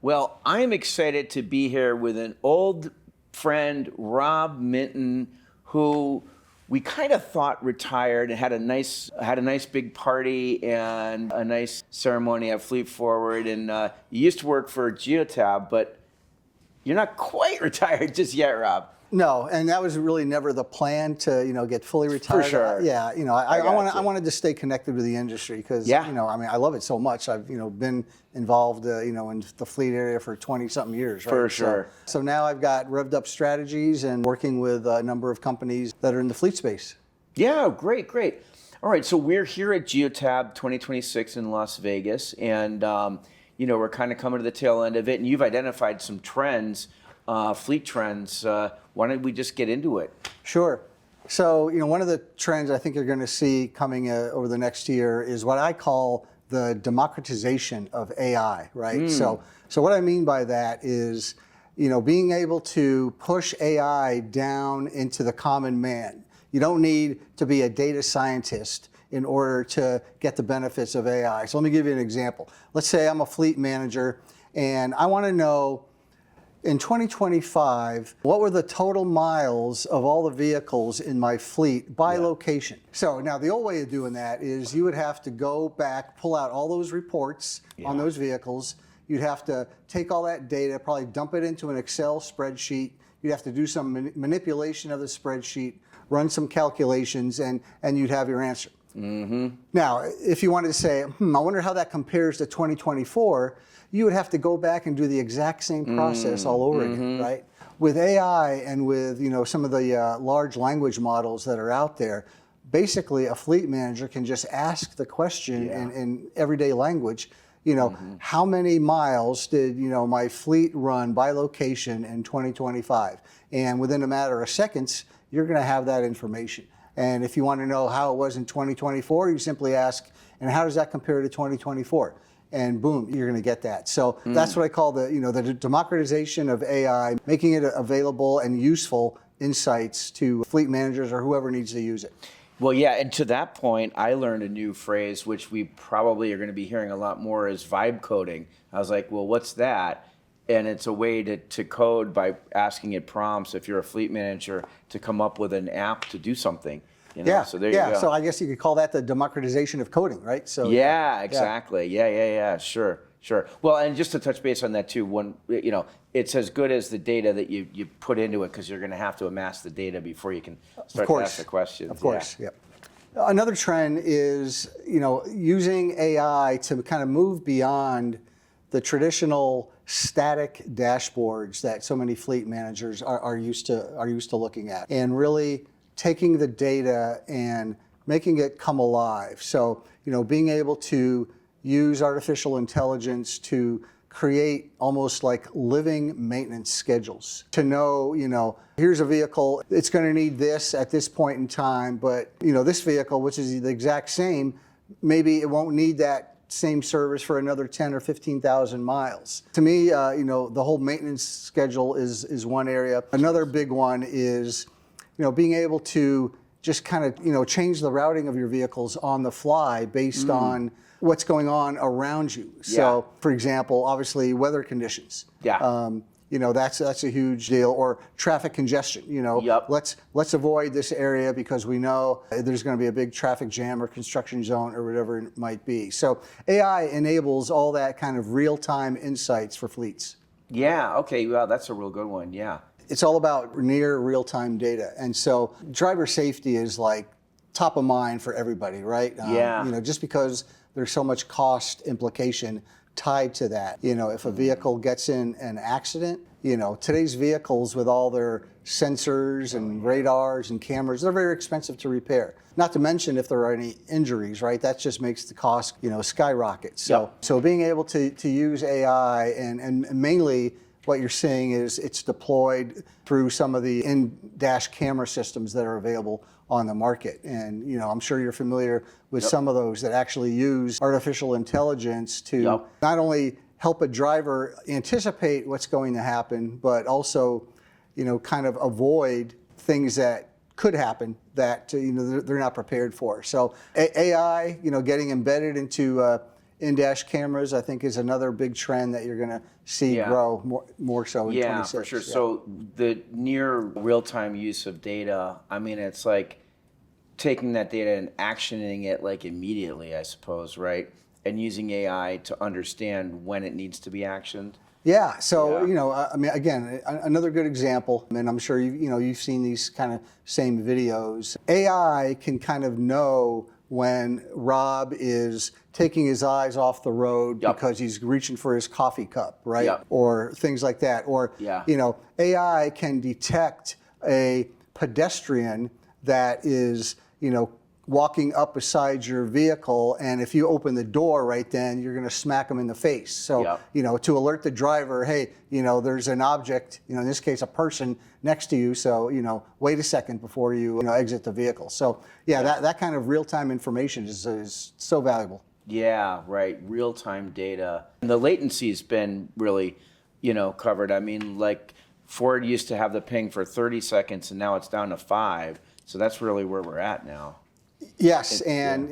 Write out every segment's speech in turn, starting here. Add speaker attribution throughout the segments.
Speaker 1: Well, I'm excited to be here with an old friend, Rob Minton, who we kind of thought retired and had a nice big party and a nice ceremony at Fleet Forward. And you used to work for Geotab, but you're not quite retired just yet, Rob.
Speaker 2: No, and that was really never the plan to, get fully retired.
Speaker 1: For sure.
Speaker 2: Yeah, I wanted to stay connected with the industry because, I love it so much. I've, been involved, in the fleet area for 20-something years, right?
Speaker 1: For sure.
Speaker 2: So now I've got Revved Up Strategies and working with a number of companies that are in the fleet space.
Speaker 1: Yeah, great. All right, so we're here at Geotab 2026 in Las Vegas, and, we're kind of coming to the tail end of it, and you've identified some trends, fleet trends. Why don't we just get into it?
Speaker 2: Sure. So, one of the trends I think you're going to see coming over the next year is what I call the democratization of AI, right? So what I mean by that is, being able to push AI down into the common man. You don't need to be a data scientist in order to get the benefits of AI. So let me give you an example. Let's say I'm a fleet manager and I want to know, in 2025, what were the total miles of all the vehicles in my fleet by location? So now the old way of doing that is you would have to go back, pull out all those reports on those vehicles. You'd have to take all that data, probably dump it into an Excel spreadsheet. You'd have to do some manipulation of the spreadsheet, run some calculations, and you'd have your answer. Now, if you wanted to say, I wonder how that compares to 2024, you would have to go back and do the exact same process all over again, right? With AI and with some of the large language models that are out there, basically a fleet manager can just ask the question in everyday language, how many miles did my fleet run by location in 2025? And within a matter of seconds, you're going to have that information. And if you want to know how it was in 2024, you simply ask, and how does that compare to 2024? And boom, you're going to get that. So that's what I call the democratization of AI, making it available and useful insights to fleet managers or whoever needs to use it.
Speaker 1: Well, yeah, and to that point, I learned a new phrase, which we probably are going to be hearing a lot more, is vibe coding. I was like, well, what's that? And it's a way to code by asking it prompts, if you're a fleet manager, to come up with an app to do something. So there you go.
Speaker 2: So I guess you could call that the democratization of coding, right? So
Speaker 1: yeah, exactly. Yeah. Sure. Well, and just to touch base on that too, when it's as good as the data that you put into it, because you're going to have to amass the data before you can start to ask the questions.
Speaker 2: Of course. Yeah. Another trend is using AI to kind of move beyond the traditional static dashboards that so many fleet managers are used to looking at, and really taking the data and making it come alive. So, being able to use artificial intelligence to create almost like living maintenance schedules to know, here's a vehicle, it's going to need this at this point in time, but, this vehicle, which is the exact same, maybe it won't need that same service for another 10 or 15,000 miles. To me, the whole maintenance schedule is one area. Another big one is being able to just kind of, change the routing of your vehicles on the fly based on what's going on around you. So, for example, obviously weather conditions. That's a huge deal. Or traffic congestion. Let's avoid this area because we know there's going to be a big traffic jam or construction zone or whatever it might be. So AI enables all that kind of real-time insights for fleets.
Speaker 1: Yeah. Okay. Well, that's a real good one. Yeah.
Speaker 2: It's all about near real-time data. And so driver safety is like top of mind for everybody, right? Just because there's so much cost implication tied to that. If a vehicle gets in an accident, today's vehicles with all their sensors and radars and cameras, they're very expensive to repair. Not to mention if there are any injuries, right? That just makes the cost, skyrocket. So being able to use AI and mainly what you're seeing is it's deployed through some of the in-dash camera systems that are available on the market. And I'm sure you're familiar with some of those that actually use artificial intelligence to not only help a driver anticipate what's going to happen, but also, kind of avoid things that could happen that they're not prepared for. So AI, getting embedded into in-dash cameras, I think, is another big trend that you're going to see grow more so in 26.
Speaker 1: For sure. So the near real-time use of data, I mean, it's like taking that data and actioning it like immediately, I suppose, right? And using AI to understand when it needs to be actioned.
Speaker 2: Yeah. So I mean, again, another good example, and I'm sure you've seen these kind of same videos. AI can kind of know when Rob is taking his eyes off the road because he's reaching for his coffee cup, right? Or things like that. Or AI can detect a pedestrian that is walking up beside your vehicle, and if you open the door right then, you're going to smack them in the face. So, to alert the driver, hey, there's an object, in this case, a person next to you. So, wait a second before you, exit the vehicle. So, that kind of real-time information is so valuable.
Speaker 1: Yeah, right. Real-time data. And the latency's been really, covered. I mean, like Ford used to have the ping for 30 seconds, and now it's down to 5. So that's really where we're at now.
Speaker 2: Yes, and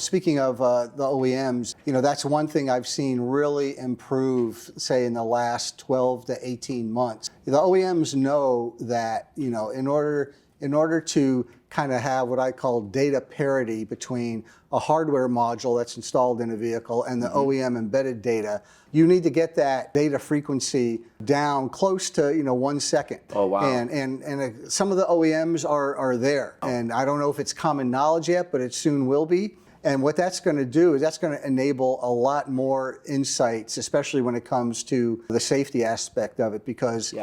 Speaker 2: speaking of the OEMs, that's one thing I've seen really improve, say, in the last 12 to 18 months. The OEMs know that, in order to kind of have what I call data parity between a hardware module that's installed in a vehicle and the OEM embedded data, you need to get that data frequency down close to 1 second.
Speaker 1: Oh wow!
Speaker 2: And some of the OEMs are there, and I don't know if it's common knowledge yet, but it soon will be. And what that's going to do is that's going to enable a lot more insights, especially when it comes to the safety aspect of it, because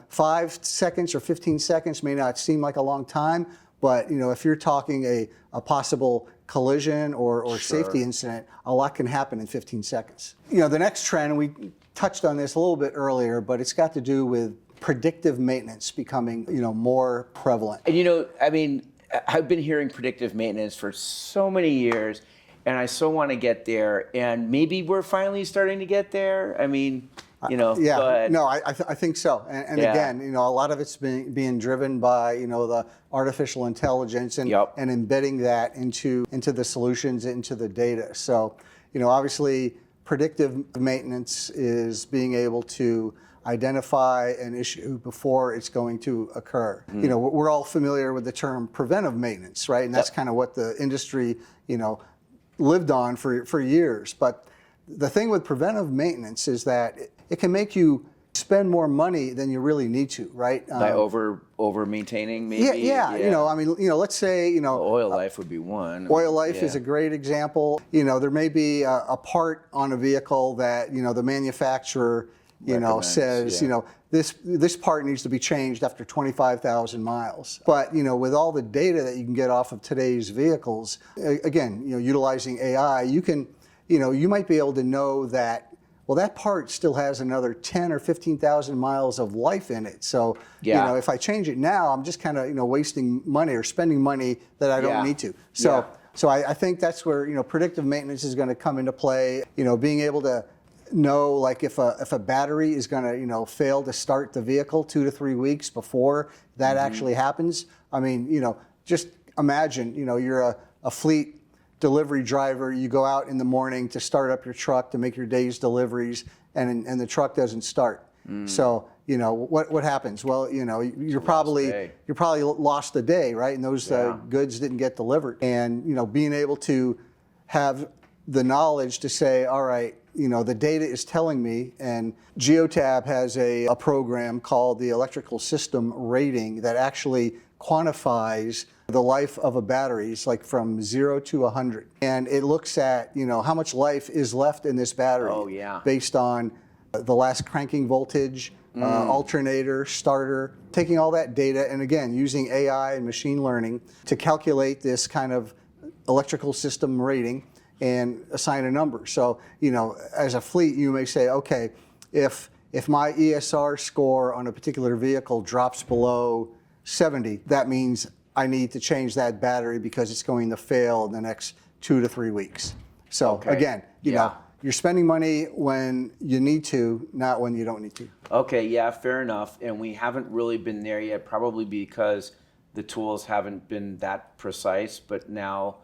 Speaker 2: 5 seconds or 15 seconds may not seem like a long time, but if you're talking a possible collision or safety incident, a lot can happen in 15 seconds. The next trend, and we touched on this a little bit earlier, but it's got to do with predictive maintenance becoming more prevalent.
Speaker 1: And I mean, I've been hearing predictive maintenance for so many years, and I so want to get there, and maybe we're finally starting to get there. I mean, go ahead.
Speaker 2: No, I think so. And again, a lot of it's being driven by, the artificial intelligence and embedding that into the solutions, into the data. So, obviously, predictive maintenance is being able to identify an issue before it's going to occur. We're all familiar with the term preventive maintenance, right? And that's kind of what the industry, lived on for years. But the thing with preventive maintenance is that it can make you spend more money than you really need to, right?
Speaker 1: By over maintaining, maybe.
Speaker 2: Yeah. I mean, let's say,
Speaker 1: oil life would be one.
Speaker 2: Oil life is a great example. There may be a part on a vehicle that the manufacturer says, this part needs to be changed after 25,000 miles. But, with all the data that you can get off of today's vehicles, again, utilizing AI, you can, you might be able to know that, well, that part still has another 10 or 15,000 miles of life in it. So, if I change it now, I'm just kind of, wasting money or spending money that I don't need to. So, I think that's where, predictive maintenance is going to come into play, being able to know, like, if a battery is going to fail to start the vehicle 2 to 3 weeks before that actually happens. I mean, just imagine, you're a fleet delivery driver, you go out in the morning to start up your truck to make your day's deliveries, and the truck doesn't start. So what happens? Well, you're probably lost a day, right? And those goods didn't get delivered. And being able to have the knowledge to say, all right, the data is telling me, and Geotab has a program called the Electrical System Rating that actually quantifies the life of a battery. It's like from 0 to 100. And it looks at, how much life is left in this battery based on the last cranking voltage, alternator, starter, taking all that data, and again, using AI and machine learning to calculate this kind of electrical system rating and assign a number. So, as a fleet, you may say, okay, if my ESR score on a particular vehicle drops below 70, that means I need to change that battery because it's going to fail in the next 2 to 3 weeks. So again, you're spending money when you need to, not when you don't need to.
Speaker 1: Okay, yeah, fair enough. And we haven't really been there yet, probably because the tools haven't been that precise, but now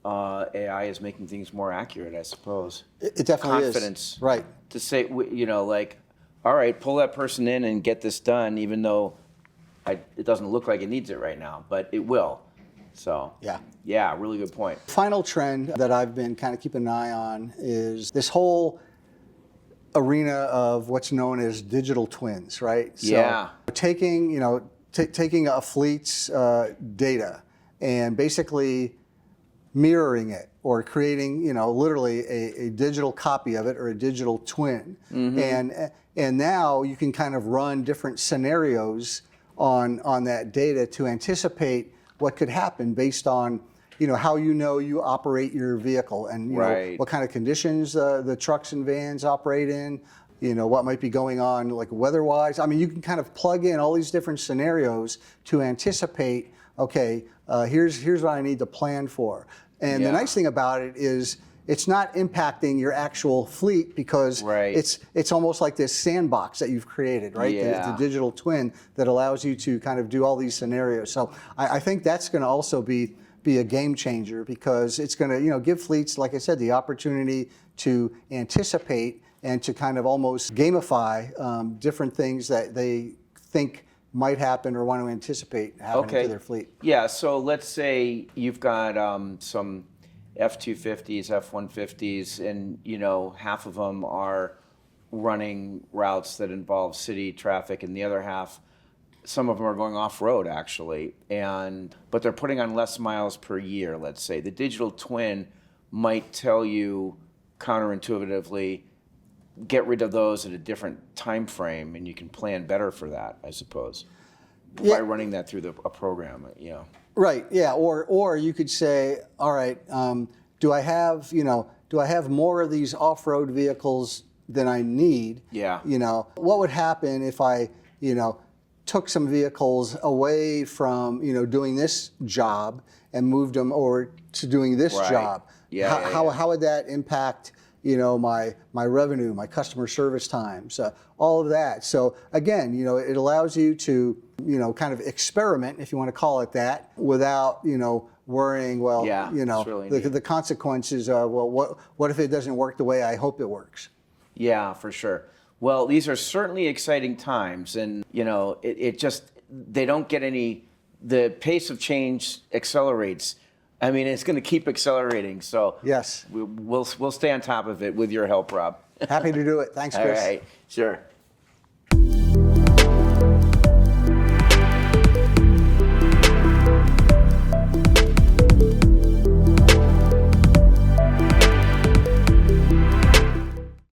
Speaker 1: AI is making things more accurate, I suppose.
Speaker 2: It definitely
Speaker 1: Confidence.
Speaker 2: is. Right.
Speaker 1: To say, like, all right, pull that person in and get this done, even though it doesn't look like it needs it right now, but it will. So, yeah, really good point.
Speaker 2: Final trend that I've been kind of keeping an eye on is this whole arena of what's known as digital twins, right? So taking, taking a fleet's data and basically mirroring it or creating, literally a digital copy of it or a digital twin. And now you can kind of run different scenarios on that data to anticipate what could happen based on how you operate your vehicle and what kind of conditions the trucks and vans operate in, what might be going on like weather-wise. I mean, you can kind of plug in all these different scenarios to anticipate, okay, here's what I need to plan for. And the nice thing about it is it's not impacting your actual fleet because it's almost like this sandbox that you've created, right? The digital twin that allows you to kind of do all these scenarios. So I think that's going to also be a game changer because it's going to give fleets, like I said, the opportunity to anticipate and to kind of almost gamify different things that they think might happen or want to anticipate happening to their fleet.
Speaker 1: Yeah, so let's say you've got some F-250s, F-150s, and half of them are running routes that involve city traffic, and the other half, some of them are going off-road actually, but they're putting on less miles per year, let's say. The digital twin might tell you counterintuitively, get rid of those at a different time frame, and you can plan better for that, I suppose, by running that through a program.
Speaker 2: Right. Yeah. Or you could say, all right, do I have more of these off-road vehicles than I need?
Speaker 1: Yeah.
Speaker 2: What would happen if I took some vehicles away from doing this job and moved them over to doing this job? How would that impact my revenue, my customer service times, all of that? So again, it allows you to kind of experiment, if you want to call it that, without worrying. Well,
Speaker 1: really
Speaker 2: the consequences. What if it doesn't work the way I hope it works?
Speaker 1: Yeah, for sure. Well, these are certainly exciting times, and they don't get any. The pace of change accelerates. I mean, it's going to keep accelerating. So
Speaker 2: yes,
Speaker 1: we'll stay on top of it with your help, Rob.
Speaker 2: Happy to do it. Thanks, Chris.
Speaker 1: All right, sure.